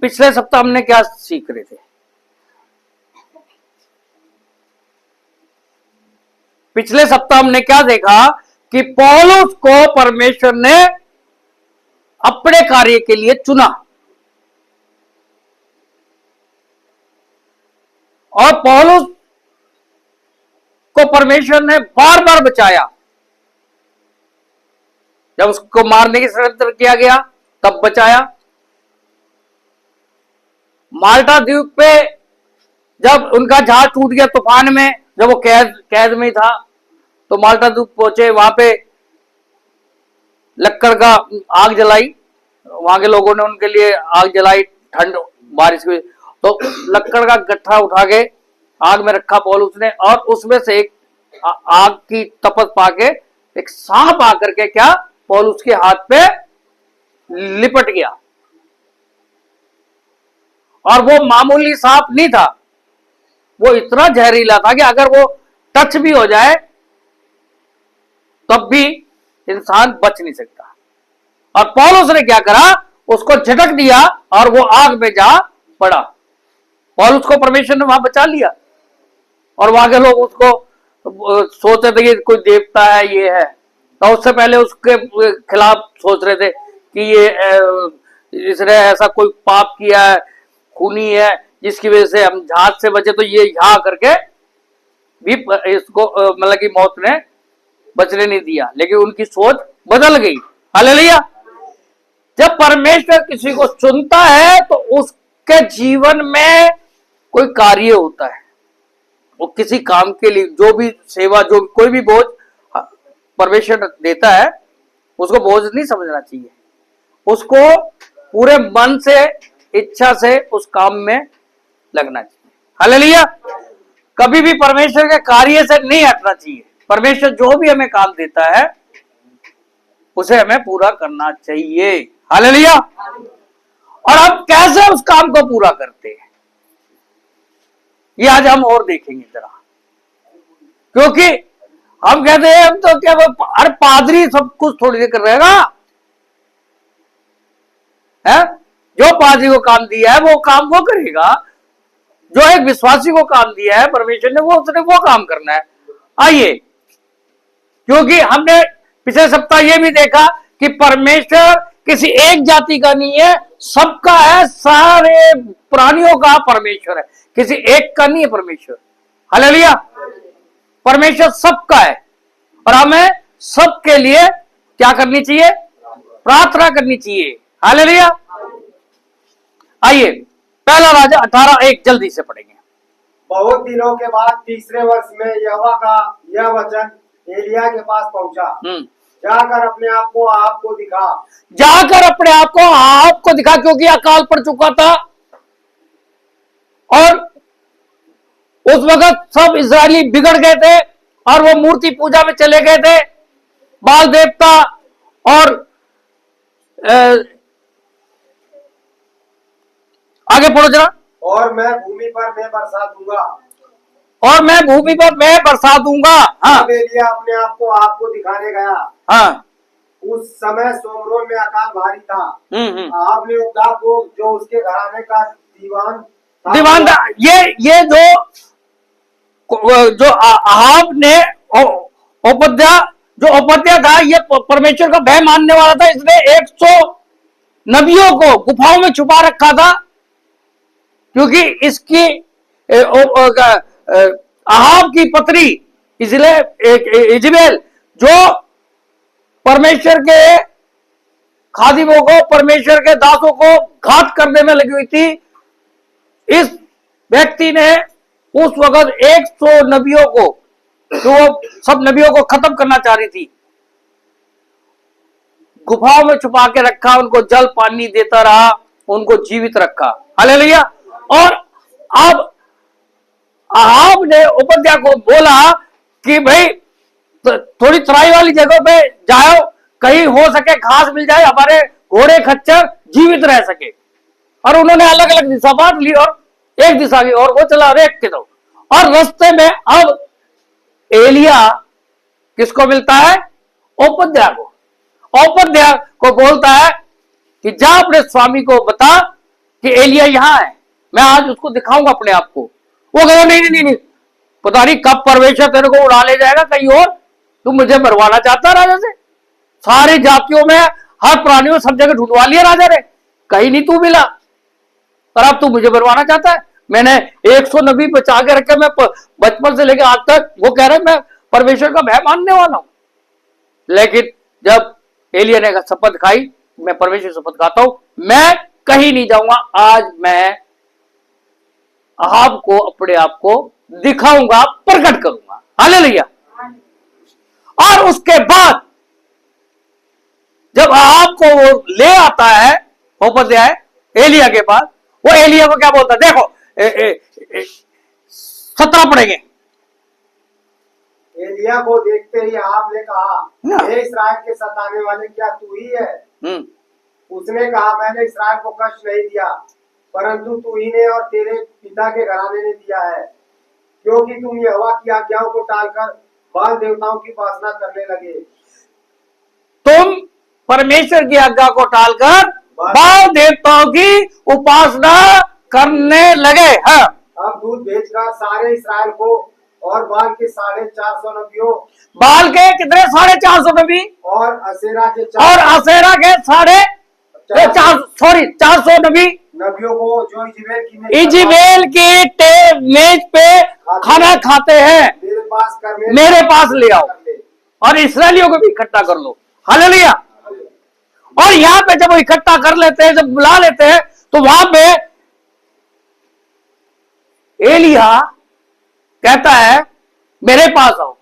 पिछले सप्ताह हमने क्या सीख रहे थे? पिछले सप्ताह हमने क्या देखा कि पौलुस को परमेश्वर ने अपने कार्य के लिए चुना और पौलुस को परमेश्वर ने बार बार बचाया। जब उसको मारने की षड्यंत्र किया गया तब बचाया। माल्टा द्वीप पे जब उनका जहाज टूट गया तूफान में, जब वो कैद में था, तो माल्टा द्वीप पहुंचे, वहां पे लक्कड़ का आग जलाई, वहां के लोगों ने उनके लिए आग जलाई, ठंड बारिश हुई तो लक्कड़ का गट्ठा उठा के आग में रखा पौलुस ने, और उसमें से एक आग की तपस पाके एक सांप आकर के क्या पौलुस के हाथ पे लिपट गया। और वो मामूली सांप नहीं था, वो इतना जहरीला था कि अगर वो टच भी हो जाए तब भी इंसान बच नहीं सकता। और पौलुस ने क्या करा, उसको झटक दिया और वो आग में जा पड़ा। पौलुस को परमेश्वर ने वहां बचा लिया। और वहां के लोग उसको सोचते थे कि कोई देवता है, ये है, तो उससे पहले उसके खिलाफ सोच रहे थे कि ये इसने ऐसा कोई पाप किया है, खूनी है, जिसकी वजह से हम जहाज से बचे, तो ये यहाँ करके भी इसको मतलब कि मौत ने बचने नहीं दिया। लेकिन उनकी सोच बदल गई। हालेलुया। जब परमेश्वर किसी को चुनता है तो उसके जीवन में कोई कार्य होता है। वो किसी काम के लिए जो भी सेवा, जो कोई भी बोझ परमेश्वर देता है, उसको बोझ नहीं समझना चाहिए। उसको पूरे मन से, इच्छा से उस काम में लगना चाहिए। हालेलुया। कभी भी परमेश्वर के कार्य से नहीं हटना चाहिए। परमेश्वर जो भी हमें काम देता है उसे हमें पूरा करना चाहिए। हालेलुया। और हम कैसे उस काम को पूरा करते हैं, ये आज हम और देखेंगे जरा। क्योंकि हम कहते हैं हम तो क्या, अरे पादरी सब कुछ थोड़ी देर कर रहेगा है? जो पादरी को काम दिया है वो काम वो करेगा। जो एक विश्वासी को काम दिया है परमेश्वर ने, वो उसने वो काम करना है। आइए, क्योंकि हमने पिछले सप्ताह ये भी देखा कि परमेश्वर किसी एक जाति का नहीं है, सबका है, सारे प्राणियों का परमेश्वर है, किसी एक का नहीं है परमेश्वर। हालेलुया। परमेश्वर सबका है और हमें सबके लिए क्या करनी चाहिए? प्रार्थना करनी चाहिए। हालेलुया। आइए, पहला राजा 18:1 जल्दी से पढ़ेंगे। बहुत दिनों के बाद तीसरे वर्ष में यहोवा का यह वचन एलिया के पास पहुंचा, जाकर अपने आप को आपको दिखा। जाकर अपने आप को आपको दिखा, क्योंकि अकाल पड़ चुका था और उस वक्त सब इजरायली बिगड़ गए थे और वो मूर्ति पूजा में चले गए थे, बाल देवता। और आगे पढ़ो जरा। और मैं भूमि पर मैं बरसा दूंगा। और मैं भूमि पर मैं बरसा दूंगा। हाँ। एलिया अपने आप को आपको दिखाने गया। हाँ। उस समय सोमरोन में अकाल भारी था। आपने उपदा को जो उसके घराने का दीवान था, ये जो आहाब ने ओपद्या था, ये परमेश्वर का भय मानने वाला था। इसने 100 नबियों को गुफाओं में छुपा रखा था, क्योंकि इसकी आहाब की पत्री इजबेल जो परमेश्वर के खादिमों को, परमेश्वर के दासों को घात करने में लगी हुई थी। इस व्यक्ति ने उस वक्त 100 नबियों को, जो सब नबियों को खत्म करना चाह रही थी, गुफाओं में छुपा के रखा, उनको जल पानी देता रहा, उनको जीवित रखा। हालेलुया। और अब आहाब ने ओबद्याह को बोला कि भाई थोड़ी तराई वाली जगह पे जाओ, कहीं हो सके घास मिल जाए, हमारे घोड़े खच्चर जीवित रह सके। और उन्होंने अलग अलग दिशा बांट ली और एक दिशा की और वो चला रेख के दो। और रास्ते में अब एलिया किसको मिलता है? ओबद्याह को। ओबद्याह को बोलता है कि जा अपने स्वामी को बता कि एलिया यहां है, मैं आज उसको दिखाऊंगा अपने आप को। वो कहा नहीं नहीं नहीं, पता नहीं कब परमेश्वर तेरे को उड़ा ले जाएगा कहीं और, तू मुझे मरवाना चाहता राजा से। सारी जातियों में, हर प्राणियों में, सब जगह ढूंढवा लिया राजा ने, कहीं नहीं तू मिला, पर अब तू मुझे मरवाना चाहता है। मैंने 100 नबी बचा के रखे, मैं बचपन से लेकर आज तक, वो कह रहे मैं परमेश्वर का भय मानने वाला हूं। लेकिन जब एलिया ने शपथ खाई, मैं परमेश्वर शपथ खाता हूं, मैं कहीं नहीं जाऊंगा, आज मैं आपको अपने आप को दिखाऊंगा, प्रकट करूंगा। हालेलुया। और उसके बाद जब आपको वो ले आता है, ओपध्याय एलिया के पास, वो एलिया को क्या बोलता है, देखो 17 पढ़ेंगे। एलिया को देखते ही आहाब ने कहा, हे इस्राएल के सताने वाले, क्या तू ही है? उसने कहा, मैंने इस्राएल को कष्ट नहीं दिया, परंतु तू ही ने और तेरे पिता के घराने ने दिया है, क्योंकि तुम यहोवा की आज्ञाओं को टालकर बाल देवताओं की उपासना करने लगे। तुम परमेश्वर की आज्ञा को टालकर बाल देवताओं की उपासना करने लगे। हाँ, अब दूध भेजकर सारे इस्राएल को और बाल के 450 नबियों, बाल के कितने 450 नबी, और असेरा के 400 नबी नबियों को जो इजबेल की मेज पे खाना खाते हैं, मेरे पास ले आओ और इसराइलियों को भी इकट्ठा कर लो। हालेलुया। और यहां पे जब वो इकट्ठा कर लेते हैं, जब बुला लेते हैं, तो वहां पे एलिया कहता है मेरे पास आओ,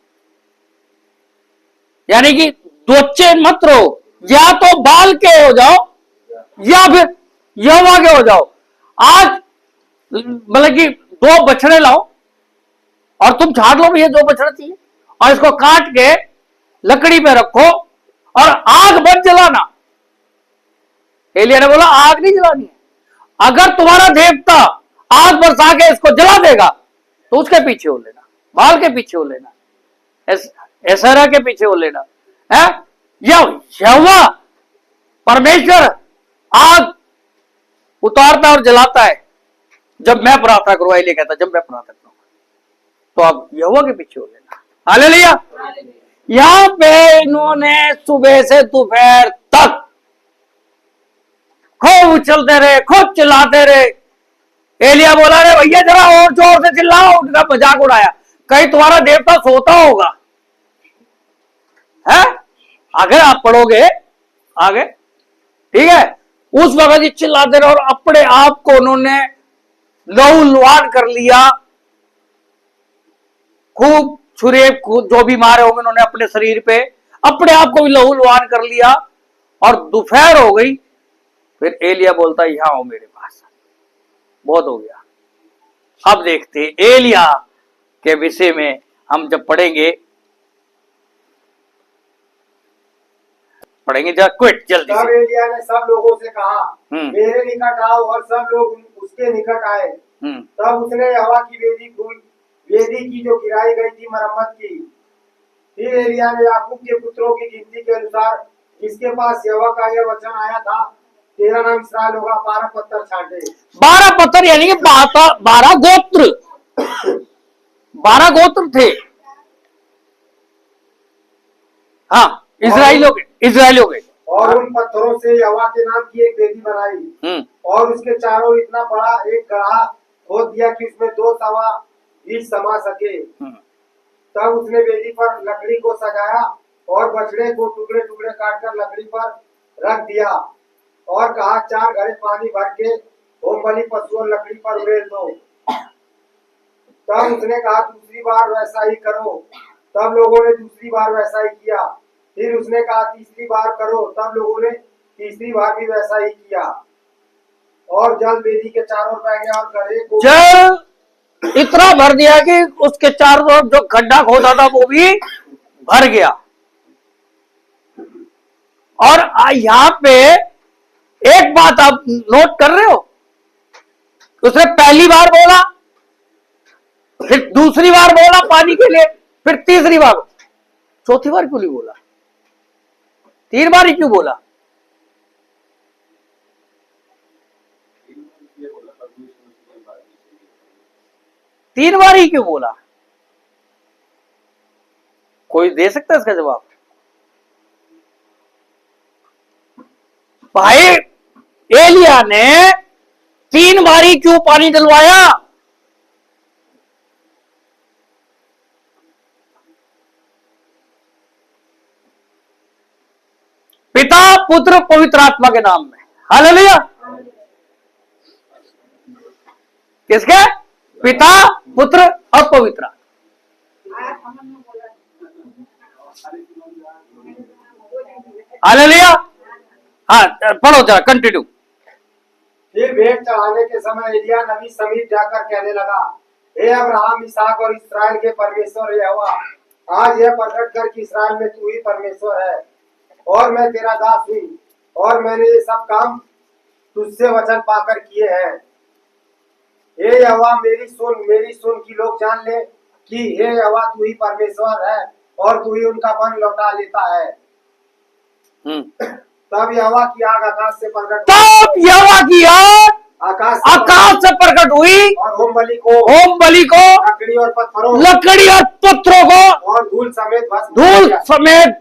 यानी कि दोचे मत रहो, या तो बाल के हो जाओ या फिर यहोवा के हो जाओ। आज मतलब कि 2 बछड़े लाओ और तुम छाट लो, ये 2 बछड़े चाहिए, और इसको काट के लकड़ी पे रखो और आग मत जलाना। एलिया ने बोला आग नहीं जलानी है, अगर तुम्हारा देवता आग बरसा के इसको जला देगा तो उसके पीछे हो लेना, बाल के पीछे हो लेना, एसरा के पीछे हो लेना है। यहोवा परमेश्वर आग उतारता और जलाता है जब मैं प्रार्थना करूं। एलिया कहता जब मैं प्रार्थना करूं तो आप यहोवा के पीछे हो लेना। हालेलुया। यहां पे इन्होंने सुबह से दोपहर तक खूब उछलते रहे, खूब चिल्लाते रहे। एलिया बोला रे भैया जरा और जोर से चिल्लाओ, उनका मजाक उड़ाया, कहीं तुम्हारा देवता सोता होगा है। अगर आप पढ़ोगे आगे, ठीक है, उस वक्त ही चिल्लाते रहे और अपने आप को उन्होंने लहू लुहान कर लिया। खूब छुरे जो भी मारे होंगे उन्होंने अपने शरीर पे, अपने आप को भी लहू लुहान कर लिया। और दोपहर हो गई, फिर एलिया बोलता यहां आओ मेरे पास, बहुत हो गया। अब देखते एलिया के विषय में हम जब पढ़ेंगे जरा क्विक जल्दी तब एलिया ने सब लोगों से कहा, मेरे निकट आओ, और सब लोग उसके निकट आए। तब उसने यहोवा की वेदी की जो गिराई गई थी मरम्मत की। फिर एलिया ने याकूब के पुत्रों की गिनती के अनुसार, जिसके पास यहोवा का यह वचन आया था, तेरा नाम इसराइल होगा, 12 पत्थर छांटे। 12 पत्थर यानी कि 12 गोत्र 12 गोत्र थे। हाँ, इजराइलियों के। और उन पत्थरों से यहोवा के नाम की एक वेदी बनाई, और उसके चारों इतना बड़ा एक गड्ढा खोद दिया कि उसमें 2 सवा इंच समा सके। तब उसने वेदी पर लकड़ी को सजाया और बछड़े को टुकड़े टुकड़े काटकर लकड़ी पर रख दिया, और कहा 4 घड़े पानी भर के होम बलि पशुओं लकड़ी पर उड़ेल दो। तब उसने कहा दूसरी बार वैसा ही करो। तब लोगों ने दूसरी बार वैसा ही किया। फिर उसने कहा तीसरी बार करो। तब लोगों ने तीसरी बार भी वैसा ही किया, और जल वेदी के चारों ओर बह गया, और गड्ढे को जल इतना भर दिया कि उसके चारों ओर जो गड्ढा खोदा था वो भी भर गया। और यहां पे एक बात आप नोट कर रहे हो, उसने पहली बार बोला, फिर दूसरी बार बोला पानी के लिए, फिर तीसरी बार, चौथी बार क्यों नहीं बोला? 3 बार ही क्यों बोला? 3 बार ही क्यों बोला? कोई दे सकता है इसका जवाब? भाई एलिया ने 3 बारी क्यों पानी डलवाया? पिता पुत्र पवित्र आत्मा के नाम में। हालेलुया। किसके? पिता पुत्र और पवित्र आत्मा। हालेलुया। हाँ पढ़ो जरा, कंटिन्यू। फिर भेंट चढ़ाने के समय एलिया नबी समीप जाकर कहने लगा, हे अब्राहम, इसहाक और इस्राएल के परमेश्वर यहोवा, आज यह प्रकट कर कि इस्राएल में तू ही परमेश्वर है और मैं तेरा दास हूँ, और मैंने ये सब काम तुझसे वचन पाकर किए हैं। हे यहोवा, मेरी सुन कि लोग जान ले कि हे यहोवा, तू ही परमेश्वर है और तू ही उनका मन लौटा लेता है। तब यहोवा की आग आकाश से प्रकट आकाश से प्रकट हुई और होम बलि को लकड़ी और पत्थरों को और धूल समेत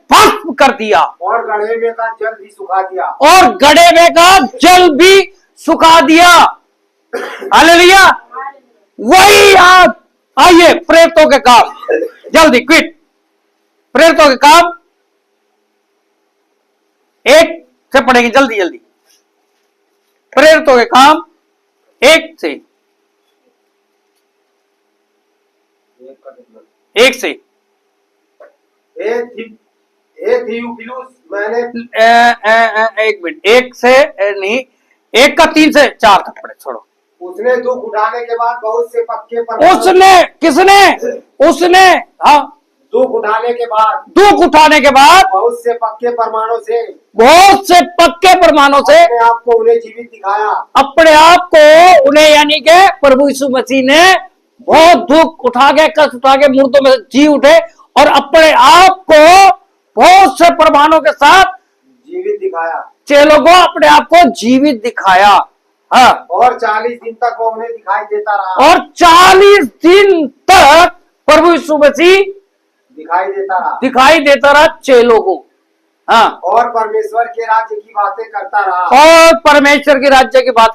भस्म कर दिया, और गड्ढे में का जल भी सुखा दिया, हालेलुया। वही आग। आइए प्रेरितों के काम, जल्दी क्विक। प्रेरितों के काम 1 से पढ़ेंगे, जल्दी जल्दी। प्रेरितों के काम 1 से मैंने 1 मिनट, 1 से नहीं, 1 का 3 से 4 तक पढ़े, छोड़ो। उसने दुख उठाने के बाद बहुत से पक्के उसने हाँ, दुख उठाने के बाद बहुत से पक्के प्रमाणों से अपने आप को उन्हें जीवित दिखाया, यानी के प्रभु यीशु मसीह ने बहुत दुख उठा के, कष्ट उठा के मुर्दों में जी उठे और अपने आप को बहुत से प्रमाणों के साथ जीवित दिखाया, चेलों को अपने आप को जीवित दिखाया। हाँ, और 40 दिन तक वो उन्हें दिखाई देता रहा, प्रभु यीशु मसीह दिखाई देता रहा चेलों को। हाँ, और परमेश्वर के राज्य की बातें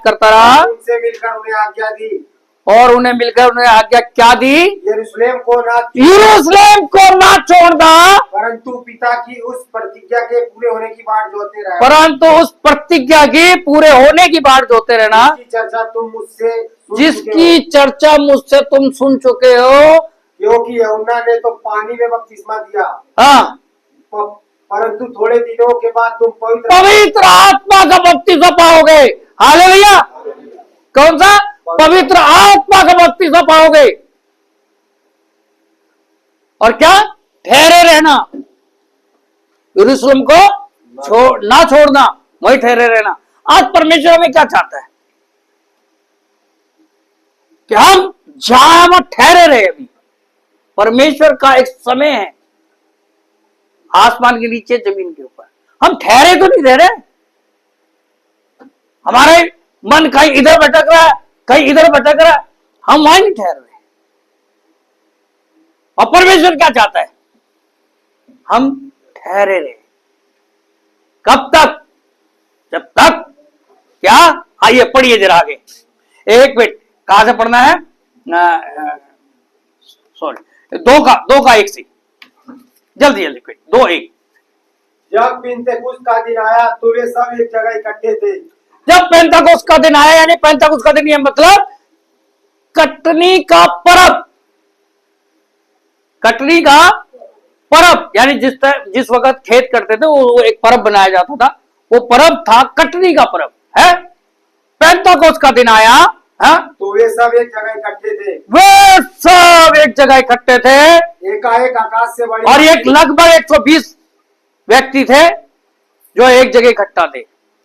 करता रहा, उनसे मिलकर उन्हें आज्ञा दी, और उन्हें मिलकर उन्हें आज्ञा क्या दी? यरूशलेम को ना छोड़ना, परंतु पिता की उस प्रतिज्ञा के पूरे होने की बाट जोते रहना, जिसकी चर्चा मुझसे तुम सुन चुके हो, क्योंकि यूहन्ना ने तो पानी में बपतिस्मा दिया, हाँ, परंतु थोड़े दिनों के बाद तुम पवित्र आत्मा का बपतिस्मा पाओगे। हालेलुया। कौन सा? पवित्र आत्मा का बपतिस्मा पाओगे। और क्या? ठहरे रहना, यरूशलेम को ना छोड़ना, वही ठहरे रहना। आज परमेश्वर हमें क्या चाहता है कि हम जहां हम ठहरे रहे। अभी परमेश्वर का एक समय है, आसमान के नीचे जमीन के ऊपर। हम ठहरे तो नहीं रह रहे, हमारे मन कहीं इधर भटक रहा है, कहीं इधर भटक रहा है, हम वहां नहीं ठहर रहे। और परमेश्वर क्या चाहता है? हम ठहरे रहे। कब तक? जब तक क्या? आइए पढ़िए जरा आगे। 1 मिनट, कहां से पढ़ना है? सॉरी, 2 का 1 से, जल्दी जल्दी क्विक। 2:1। जब पेंतेकुस्त का दिन आया तो वे सब एक जगह इकट्ठे थे। जब पेंतेकुस्त का दिन आया, यानी पेंतेकुस्त का दिन ये मतलब कटनी का पर्व। कटनी का पर्व यानी जिस वक्त खेत करते थे वो एक पर्व बनाया जाता था, वो पर्व था कटनी का पर्व है। पेंतेकुस्त का दिन आया, हाँ, तो वे सब एक जगह इकट्ठे थे। एकाएक आकाश से बड़ी, और एक लगभग 120 व्यक्ति थे जो एक जगह इकट्ठा थे।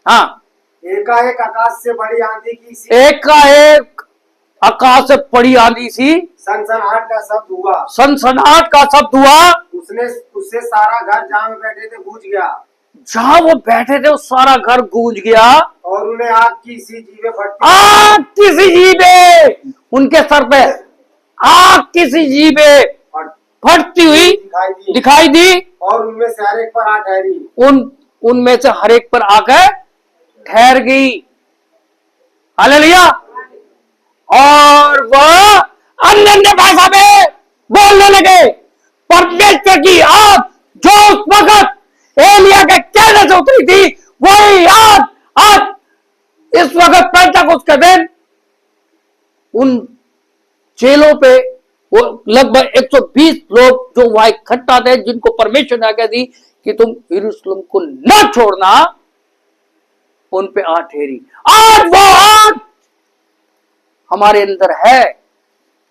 हाँ, एकाएक आकाश से बड़ी आंधी की सी, एकाएक आकाश से बड़ी आंधी सी, सनसनाहट का शब्द हुआ। उससे सारा घर जहां में बैठे थे गूंज गया। जहां वो बैठे थे वो सारा घर गूंज गया और उन्हें आग की सी जीभें फटती आग की सी जीभें उनके सर पे आग की सी जीभें फटती हुई दिखाई दी और उनमें से हर एक पर आ ठहरी। उनमें से हर एक पर आकर ठहर गई। हालेलुया। और वह अन्य अन्य भाषा में बोलने लगे। परमेश्वर की आग जो उस वक्त एलिया के कहने से उतरी थी वही आग आज इस वक्त पेंटेकोस्त दिन उन चेलों पे वो लगभग 120 लोग जो वहां इकट्ठा थे जिनको परमेश्वर ने आज्ञा दी कि तुम यरूशलेम को न छोड़ना, उन पे आ ठहरी। आज वो आग हमारे अंदर है,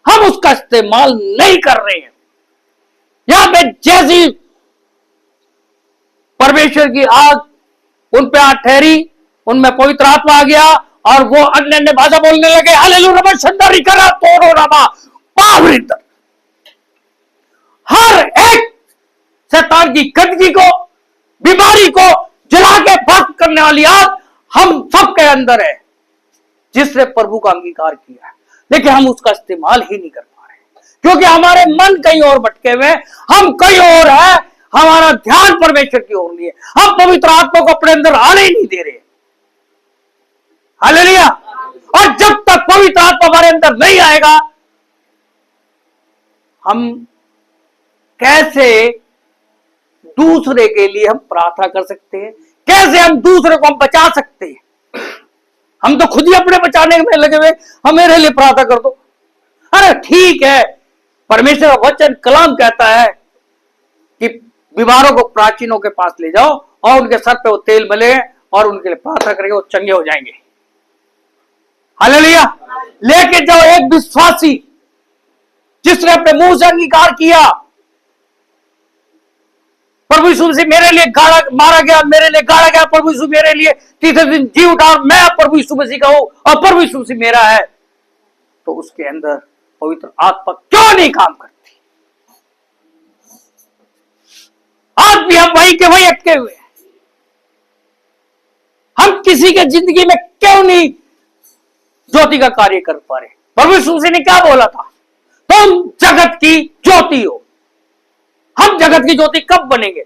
हम उसका इस्तेमाल नहीं कर रहे हैं। यहां पे जैसी परमेश्वर की आग उन पे आ ठहरी, उनमें पवित्र आत्मा आ गया और वो अन्य अन्य भाषा बोलने लगे। हालेलुया। शंदरी करा तोड़ो रमा पावरितर। हर एक शैतान की गंदगी को, बीमारी को जला के भस्म करने वाली आग हम सबके अंदर है, जिसने प्रभु का अंगीकार किया है, लेकिन हम उसका इस्तेमाल ही नहीं कर पा रहे क्योंकि हमारे मन कहीं और भटके हुए, हम कहीं और है, हमारा ध्यान परमेश्वर की ओर नहीं है, हम पवित्र आत्मा को अपने अंदर आने ही नहीं दे रहे। हालेलुया। और जब तक पवित्र आत्मा हमारे अंदर नहीं आएगा, हम कैसे दूसरे के लिए हम प्रार्थना कर सकते हैं, कैसे हम दूसरे को हम बचा सकते हैं? हम तो खुद ही अपने बचाने में लगे हुए, हम मेरे लिए प्रार्थना कर दो। अरे ठीक है, परमेश्वर का वचन कलाम कहता है कि बीमारों को प्राचीनों के पास ले जाओ और उनके सर पे वो तेल मले और उनके लिए प्रार्थना करेंगे, वो चंगे हो जाएंगे। हालेलुया। लेकिन जब एक विश्वासी जिसने अपने मुंह से अंगीकार किया, प्रभु यीशु मसीह मेरे लिए मारा गया, मेरे लिए गाड़ा गया, प्रभु यीशु मेरे लिए तीसरे दिन जी उठा, मैं प्रभु यीशु मसीह का हूं और प्रभु यीशु मसीह मेरा है, तो उसके अंदर पवित्र आत्मा क्यों नहीं काम करती? आज भी हम वही के वही अटके हुए हैं। हम किसी के जिंदगी में क्यों नहीं ज्योति का कार्य कर पा रहे? प्रभु यीशु मसीह ने क्या बोला था? तुम जगत की ज्योति हो। हम जगत की ज्योति कब बनेंगे?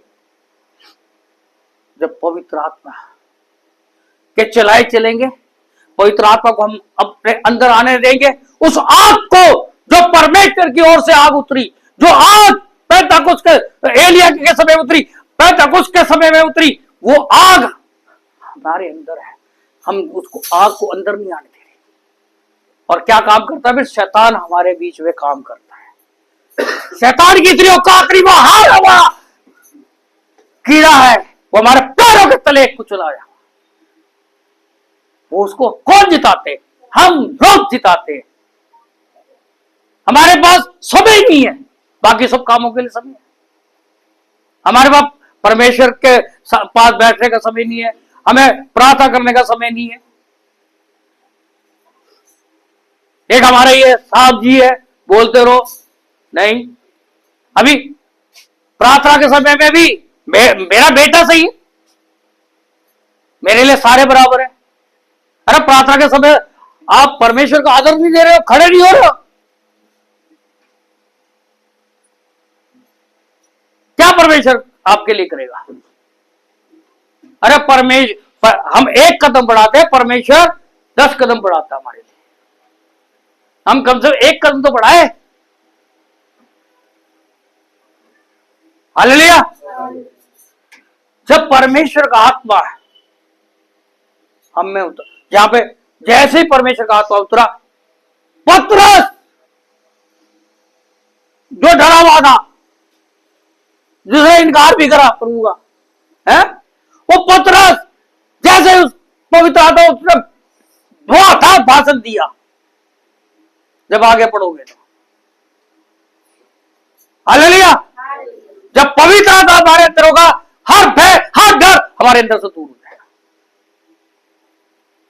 जब पवित्र आत्मा के चलाए चलेंगे, पवित्र आत्मा को हम अपने अंदर आने देंगे। उस आग को जो परमेश्वर की ओर से आग उतरी, जो आग पेंटेकोस्त के एलिया के समय उतरी, पेंटेकोस्त के समय में उतरी, वो आग हमारे अंदर है। हम उसको आग को अंदर नहीं आने दे रहे। और क्या काम करता है फिर? शैतान हमारे बीच में काम करता है। शैतान की इतनी औकात नहीं, वो हार हुआ कीड़ा है, वो हमारे पैरों के तले कुचलाया। वो उसको कौन जिताते? हम लोग जिताते हैं। हमारे पास समय नहीं है, बाकी सब कामों के लिए समय है। हमारे पास परमेश्वर के पास बैठने का समय नहीं है, हमें प्रार्थना करने का समय नहीं है। एक हमारे ये साहब जी है, बोलते रहो नहीं। अभी प्रार्थना के समय में भी मेरा बेटा सही है, मेरे लिए सारे बराबर है। अरे प्रार्थना के समय आप परमेश्वर को आदर नहीं दे रहे हो, खड़े नहीं हो रहे हो, क्या परमेश्वर आपके लिए करेगा? अरे परमेश्वर, हम एक कदम बढ़ाते हैं, परमेश्वर 10 कदम बढ़ाता है हमारे लिए। हम कम से कम एक कदम तो बढ़ाए। हालेलुया। जब परमेश्वर का आत्मा है हम में उतर, जहां पे जैसे ही परमेश्वर का आत्मा उतरा, पतरस जो डरा हुआ था, जिसने इनकार भी करा प्रभु का, है वो पतरस जैसे उस पवित्र आत्मा उसने बहुत भाषण दिया। जब आगे पढ़ोगे तो हालेलुया। जब पवित्र आत्मा हमारे अंदर होगा, हर भय हर डर हमारे अंदर से दूर हो जाएगा।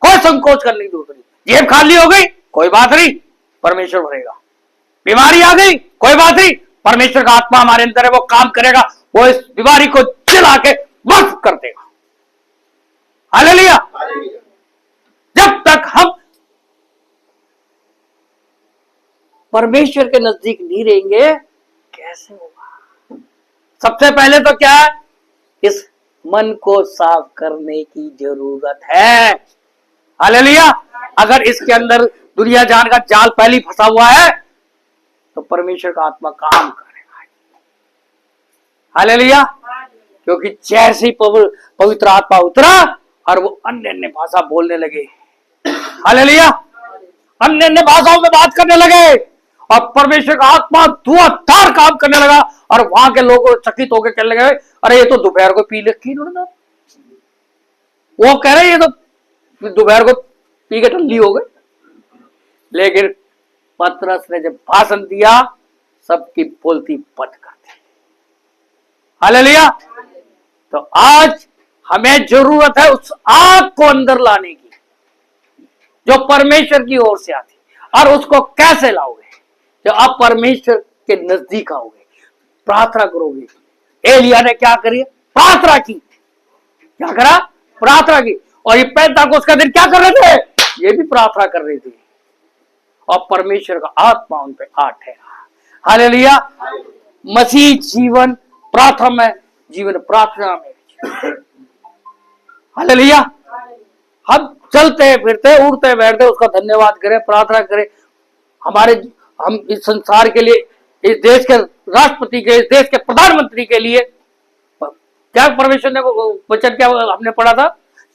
कोई संकोच करने की जरूरत नहीं। जेब खाली हो गई, कोई बात नहीं, परमेश्वर भरेगा। बीमारी आ गई, कोई बात नहीं, परमेश्वर का आत्मा हमारे अंदर है, वो काम करेगा, वो इस बीमारी को जला के वक्त कर देगा। हालेलुया। जब तक हम परमेश्वर के नजदीक नहीं रहेंगे कैसे होगा? सबसे पहले तो क्या है, इस मन को साफ करने की जरूरत है। हालेलुया। अगर इसके अंदर दुनिया जान का जाल पहले ही फंसा हुआ है तो परमेश्वर का आत्मा काम करेगा। हालेलुया। क्योंकि जैसे ही पवित्र आत्मा उतरा और वो अन्य अन्य भाषा बोलने लगे, हालेलुया, अन्य अन्य भाषाओं में बात करने लगे और परमेश्वर का आत्मा धुआंधार काम करने लगा और वहां के लोग चकित होकर कहने लगे, अरे ये तो दोपहर को पी रखी इन्होंने। वो कह रहे ये तो दोपहर को पी के ठंडी हो गई। लेकिन पतरस ने जब भाषण दिया सबकी बोलती बंद कर दी। हालेलुया। तो आज हमें जरूरत है उस आग को अंदर लाने की जो परमेश्वर की ओर से आती। और उसको कैसे लाओगे? जब आप परमेश्वर के नजदीक आओगे, प्रार्थना करोगे। एलिया ने क्या करी? प्रार्थना की। क्या करा? प्रार्थना की। और ये पेंतकोस्त का दिन क्या कर रहे थे? ये भी प्रार्थना कर रहे थे और परमेश्वर का आत्मा उन पे आ ठहरा। हालेलुया। मसीह जीवन प्रार्थना में, जीवन प्रार्थना में। हालेलुया। हम चलते फिरते उड़ते बैठते उसका धन्यवाद करें, प्रार्थना करें। हम इस संसार के लिए, इस देश के राष्ट्रपति के, इस देश के प्रधानमंत्री के लिए क्या परमेश्वर ने वचन क्या हमने पढ़ा था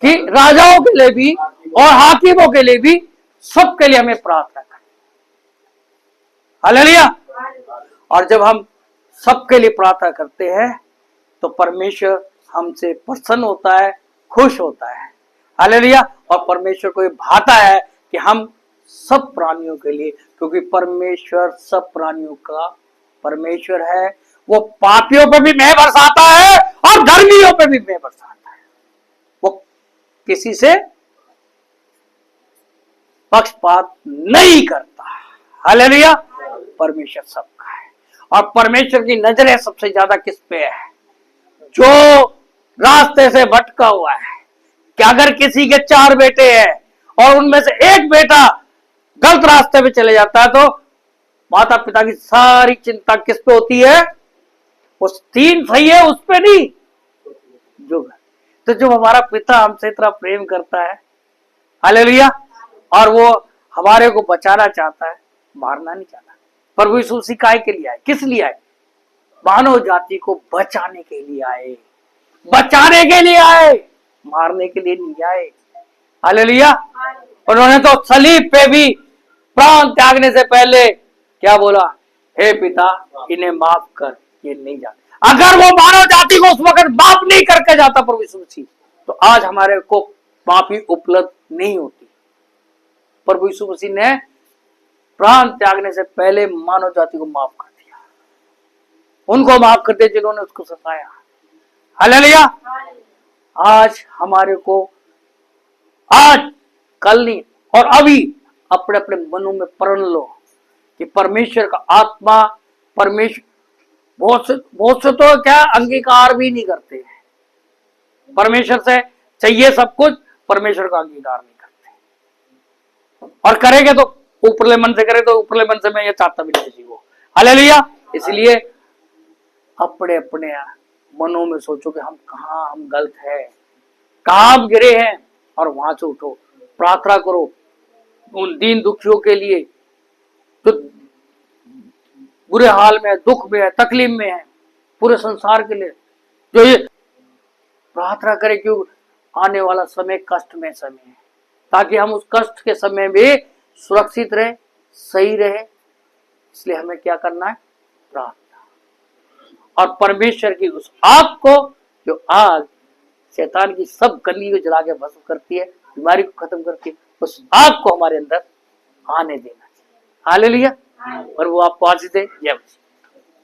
कि राजाओं के लिए भी और हाकिमों के लिए भी, सबके लिए हमें प्रार्थना करें। हालेलुया। और जब हम सबके लिए प्रार्थना करते हैं तो परमेश्वर हमसे प्रसन्न होता है, खुश होता है। हालेलुया। और परमेश्वर को ये भाता है कि हम सब प्राणियों के लिए, क्योंकि परमेश्वर सब प्राणियों का परमेश्वर है, वो पापियों पे भी मेह बरसाता है और धर्मियों पे भी मेह बरसाता है। वो किसी से पक्षपात नहीं करता। हालेलुया। परमेश्वर सबका है और परमेश्वर की नजरें सबसे ज्यादा किस पे है? जो रास्ते से भटका हुआ है। कि अगर किसी के 4 बेटे हैं और उनमें से एक बेटा गलत रास्ते पे चले जाता है तो माता पिता की सारी चिंता किस पे होती है? उस 3 सही है उस पे नहीं। जो हमारा पिता हमसे इतना प्रेम करता है, हालेलुया, और वो हमारे को बचाना चाहता है, मारना नहीं चाहता। प्रभु यीशु मसीह काहे के लिए आए? किस लिए आए? मानव जाति को बचाने के लिए आए, बचाने के लिए आए, मारने के लिए नहीं आए। हालेलुया। उन्होंने तो सलीब पे भी प्राण त्यागने से पहले क्या बोला? हे पिता इन्हें माफ कर, ये नहीं जानते। अगर वो मानव जाति को उस वक्त माफ नहीं करके जाता प्रभु यीशु मसीह, तो आज हमारे को माफी उपलब्ध नहीं होती। प्रभु यीशु मसीह ने प्राण त्यागने से पहले मानव जाति को माफ कर दिया। उनको माफ कर दिया जिन्होंने उसको सताया। हालेलुया। आज हमारे को, आज कल नहीं और अभी अपने अपने मनों में प्रण लो कि परमेश्वर का आत्मा, परमेश्वर बहुत से तो क्या अंगीकार भी नहीं करते हैं। परमेश्वर से चाहिए सब कुछ, परमेश्वर का अंगीकार नहीं करते। और करेंगे तो ऊपरले मन से करे तो ऊपरले मन से मैं ये चाहता भी नहीं किसी को। हालेलुया। इसलिए अपने अपने मनों में सोचो कि हम गलत है, कहाँ हम गिरे हैं, और वहां से उठो, प्रार्थना करो उन दीन दुखियों के लिए जो बुरे हाल में, दुख में है, तकलीफ में है, पूरे संसार के लिए जो ये प्रार्थना करें। क्यों? आने वाला समय कष्ट में समय है, ताकि हम उस कष्ट के समय में सुरक्षित रहे, सही रहे। इसलिए हमें क्या करना है? प्रार्थना। और परमेश्वर की उस आग को, जो आग शैतान की सब गंदगी को जला के भस्म करती है, बीमारी को खत्म करती है, उस आग को हमारे अंदर आने देना चाहिए। हालेलुया। और वो आपको आशीष दे। जय मसीह।